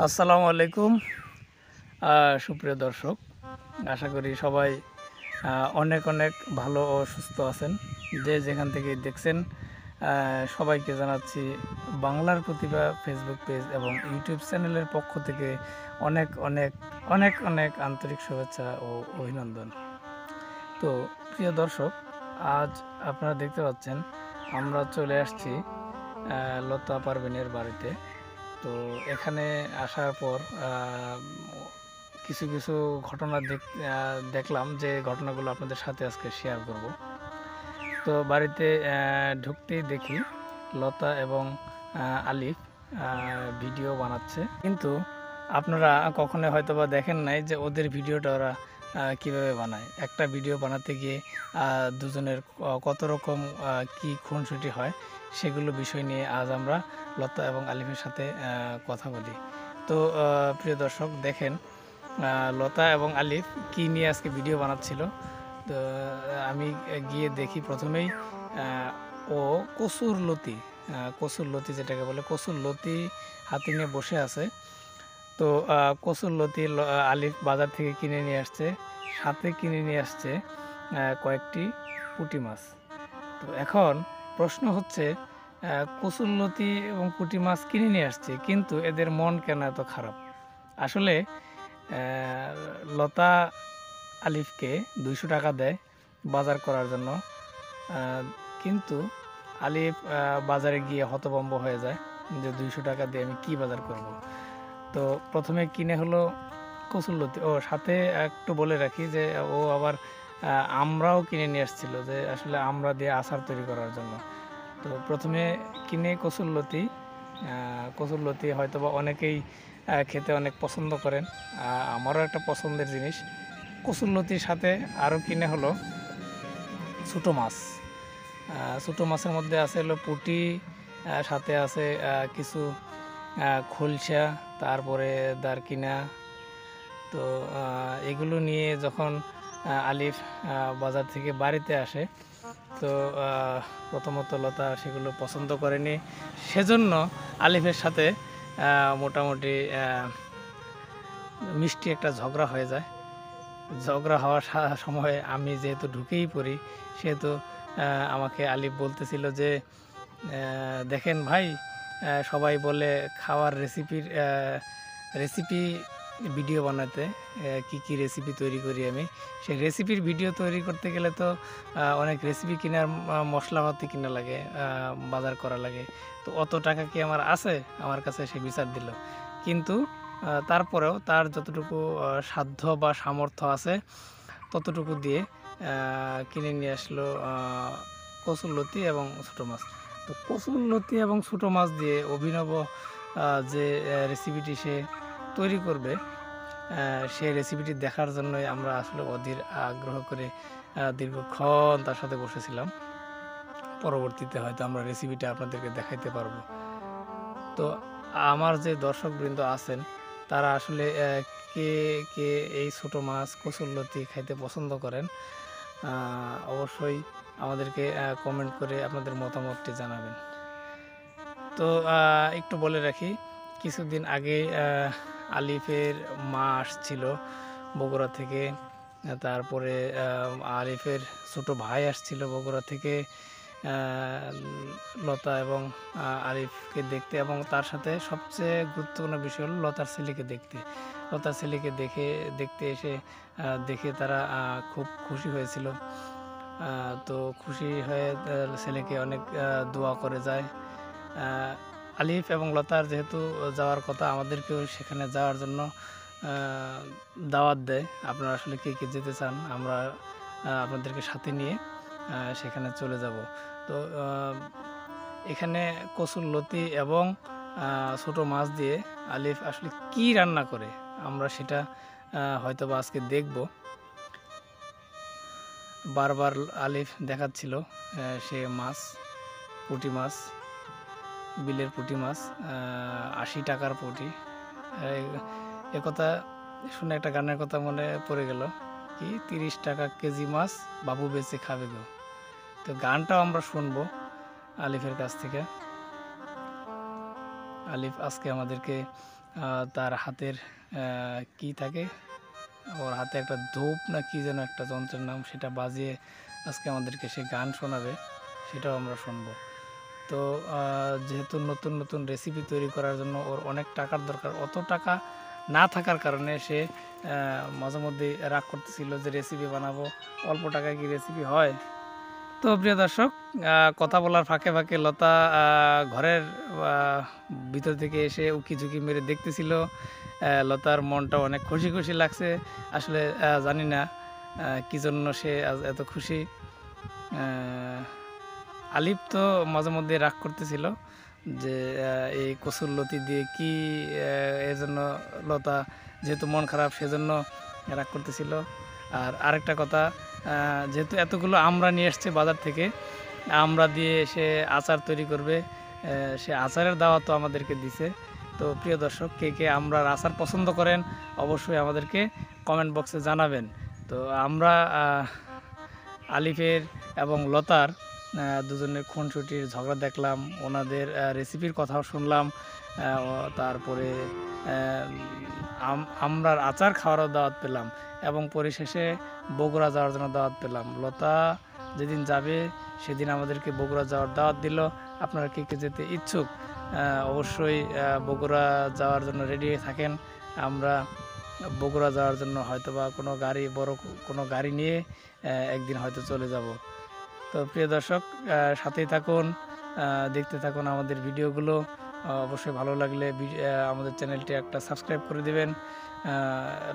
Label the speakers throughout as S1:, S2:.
S1: আসসালামু আলাইকুম সুপ্রিয় দর্শক, আশা করি সবাই অনেক অনেক ভালো ও সুস্থ আছেন। যে যেখান থেকে দেখছেন সবাইকে জানাচ্ছি বাংলার প্রতিভা ফেসবুক পেজ এবং ইউটিউব চ্যানেলের পক্ষ থেকে অনেক অনেক অনেক অনেক আন্তরিক শুভেচ্ছা ও অভিনন্দন। তো প্রিয় দর্শক, আজ আপনারা দেখতে পাচ্ছেন আমরা চলে আসছি লতা পারভিনের বাড়িতে। তো এখানে আসার পর কিছু কিছু ঘটনা দেখলাম, যে ঘটনাগুলো আপনাদের সাথে আজকে শেয়ার করব। তো বাড়িতে ঢুকতেই দেখি লতা এবং আলিফ ভিডিও বানাচ্ছে, কিন্তু আপনারা কখনো হয়তো বা দেখেন নাই যে ওদের ভিডিওটা ওরা কিভাবে বানায়। একটা ভিডিও বানাতে গিয়ে দুজনের কত রকম কি খুনসুটি হয়, সেগুলো বিষয় নিয়ে আজ আমরা লতা এবং আলিফের সাথে কথা বলি। তো প্রিয় দর্শক, দেখেন লতা এবং আলিফ কি নিয়ে আজকে ভিডিও বানাচ্ছিল। তো আমি গিয়ে দেখি প্রথমেই ও কচুর লতি যেটাকে বলে, কচুর লতি হাতে নিয়ে বসে আছে। তো কচুর লতি আলিফ বাজার থেকে কিনে নিয়ে আসছে, সাথে কিনে নিয়ে আসছে কয়েকটি পুঁটি মাছ। তো এখন প্রশ্ন হচ্ছে, কচুর লতি এবং পুঁটি মাছ কিনে নিয়ে আসছে, কিন্তু এদের মন কেন এত খারাপ? আসলে লতা আলিফকে 200 টাকা দেয় বাজার করার জন্য, কিন্তু আলিফ বাজারে গিয়ে হতভম্ব হয়ে যায় যে 200 টাকা দিয়ে আমি কি বাজার করব। তো প্রথমে কিনে হলো কচুরলতি। ও সাথে একটু বলে রাখি যে ও আবার আমরাও কিনে নিয়ে আসছিল, যে আসলে আমরা দিয়ে আচার তৈরি করার জন্য। তো প্রথমে কিনে কচুরলতি হয়তো বা অনেকেই খেতে অনেক পছন্দ করেন, আমারও একটা পছন্দের জিনিস। কচুরলতির সাথে আরও কিনে হলো ছোটো মাছ। ছোটো মাছের মধ্যে আছে হলো পুঁটি, সাথে আছে কিছু খলসা, তারপরে দারকিনা। তো এগুলো নিয়ে যখন আলিফ বাজার থেকে বাড়িতে আসে, তো প্রথমত লতা সেগুলো পছন্দ করেনি, সেজন্য আলিফের সাথে মোটামুটি মিষ্টি একটা ঝগড়া হয়ে যায়। ঝগড়া হওয়ার সময় আমি যেহেতু ঢুকেই পড়ি, সেহেতু আমাকে আলিফ বলতেছিল যে দেখেন ভাই, সবাই বলে খাওয়ার রেসিপি ভিডিও বানাতে, কি কি রেসিপি তৈরি করি আমি, সেই রেসিপির ভিডিও তৈরি করতে গেলে তো অনেক রেসিপি কেনার মশলাপাতি কিনা লাগে, বাজার করা লাগে। তো অত টাকা কি আমার আছে? আমার কাছে সে বিচার দিল। কিন্তু তারপরেও তার যতটুকু সাধ্য বা সামর্থ্য আছে ততটুকু দিয়ে কিনে নিয়ে আসলো কচুরলতি এবং ছোটো মাছ। তো কচুরলতি এবং ছোটো মাছ দিয়ে অভিনব যে রেসিপিটি সে তৈরি করবে, সেই রেসিপিটি দেখার জন্যই আমরা আসলে অধীর আগ্রহ করে দীর্ঘক্ষণ তার সাথে বসেছিলাম। পরবর্তীতে হয়তো আমরা রেসিপিটা আপনাদেরকে দেখাইতে পারবো। তো আমার যে দর্শকবৃন্দ আছেন, তারা আসলে কে কে এই ছোটো মাছ কচুরলতি খাইতে পছন্দ করেন, অবশ্যই আমাদেরকে কমেন্ট করে আপনাদের মতামতটি জানাবেন। তো একটু বলে রাখি, কিছুদিন আগে আলিফের মা আসছিল বগুড়া থেকে, তারপরে আলিফের ছোটো ভাই আসছিল বগুড়া থেকে লতা এবং আলিফকে দেখতে, এবং তার সাথে সবচেয়ে গুরুত্বপূর্ণ বিষয় হলো লতার ছেলেকে দেখতে। লতার ছেলেকে দেখতে এসে দেখে তারা খুব খুশি হয়েছিল। তো খুশি হয়ে ছেলেকে অনেক দোয়া করে যায়। আলিফ এবং লতার যেহেতু যাওয়ার কথা, আমাদেরকেও সেখানে যাওয়ার জন্য দাওয়াত দেয়। আপনারা আসলে কে কে যেতে চান, আমরা আপনাদেরকে সাথে নিয়ে সেখানে চলে যাব। তো এখানে কচুরলতি এবং ছোটো মাছ দিয়ে আলিফ আসলে কি রান্না করে, আমরা সেটা হয়তো বা আজকে দেখব। বারবার আলিফ দেখাচ্ছিল সে পুঁটি মাছ, বিলের পুঁটি মাছ, 80 টাকার পুঁটি। একথা শুনে একটা গানের কথা মনে পড়ে গেল, কি 30 টাকা কেজি মাছ বাবু বেচে খাবে গো। তো গানটাও আমরা শুনবো আলিফের কাছ থেকে। আলিফ আজকে আমাদেরকে তার হাতের কি থাকে, ওর হাতে একটা ধূপ না কি যেন একটা যন্ত্রের নাম, সেটা বাজিয়ে আজকে আমাদেরকে সে গান শোনাবে, সেটাও আমরা শুনবো। তো যেহেতু নতুন নতুন রেসিপি তৈরি করার জন্য ওর অনেক টাকার দরকার, অত টাকা না থাকার কারণে সে মাঝে মধ্যে রাগ করতেছিল যে রেসিপি বানাবো, অল্প টাকায় কি রেসিপি হয়। তো প্রিয় দর্শক, কথা বলার ফাঁকে ফাঁকে লতা ঘরের ভিতর থেকে এসে উকি ঝুঁকি মেরে দেখতেছিল। লতার মনটা অনেক খুশি খুশি লাগছে। আসলে জানি না কী জন্য সে আজ এত খুশি। আলিফ তো মাঝে মধ্যে রাগ করতেছিল যে এই কচুর লতি দিয়ে কি, এর জন্য লতা যেহেতু মন খারাপ সেজন্য রাগ করতেছিল। আর আরেকটা কথা, যেহেতু এতগুলো আমরা নিয়ে এসছে বাজার থেকে, আমরা দিয়ে সে আচার তৈরি করবে, সে আচারের দাওয়াতও আমাদেরকে দিছে। তো প্রিয় দর্শক, কে কে আমরার আচার পছন্দ করেন অবশ্যই আমাদেরকে কমেন্ট বক্সে জানাবেন। তো আমরা আলিফের এবং লতার দুজনের খুনসুটির ঝগড়া দেখলাম, ওনাদের রেসিপির কথাও শুনলাম, তারপরে আমরার আচার খাওয়ারও দাওয়াত পেলাম, এবং পরিশেষে বগুড়া যাওয়ার জন্য দাওয়াত পেলাম। লতা যেদিন যাবে সেদিন আমাদেরকে বগুড়া যাওয়ার দাওয়াত দিল। আপনারা কে কে যেতে ইচ্ছুক অবশ্যই বগুড়া যাওয়ার জন্য রেডি হয়ে থাকেন। আমরা বগুড়া যাওয়ার জন্য হয়তোবা কোনো গাড়ি, বড় কোনো গাড়ি নিয়ে একদিন হয়তো চলে যাব। তো প্রিয় দর্শক, সাথেই থাকুন, দেখতে থাকুন আমাদের ভিডিওগুলো। অবশ্যই ভালো লাগলে আমাদের চ্যানেলটি একটা সাবস্ক্রাইব করে দিবেন,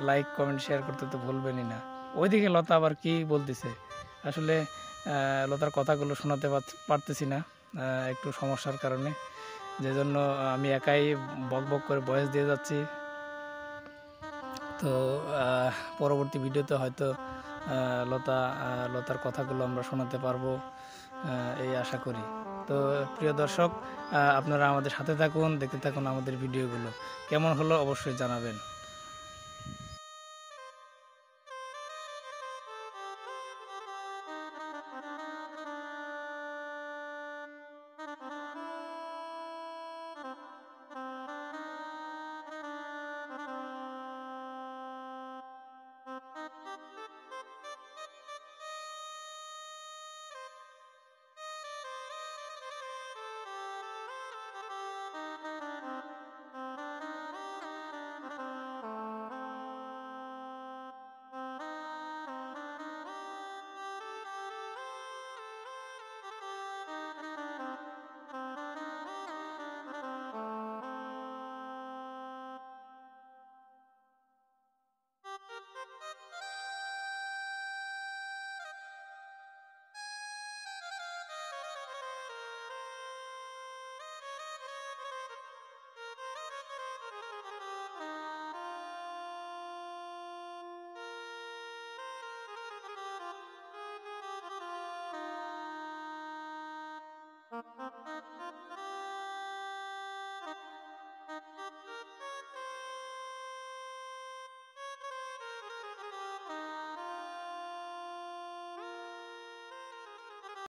S1: লাইক কমেন্ট শেয়ার করতে তো ভুলবেনই না। ওইদিকে লতা আবার কি বলতেছে, আসলে লতার কথাগুলো শোনাতে পারতেছি না একটু সমস্যার কারণে, যে জন্য আমি একাই বক বক করে ভয়েস দিয়ে যাচ্ছি। তো পরবর্তী ভিডিওতে হয়তো লতার কথাগুলো আমরা শোনাতে পারবো, এই আশা করি। তো প্রিয় দর্শক, আপনারা আমাদের সাথে থাকুন, দেখতে থাকুন আমাদের ভিডিওগুলো। কেমন হলো অবশ্যই জানাবেন।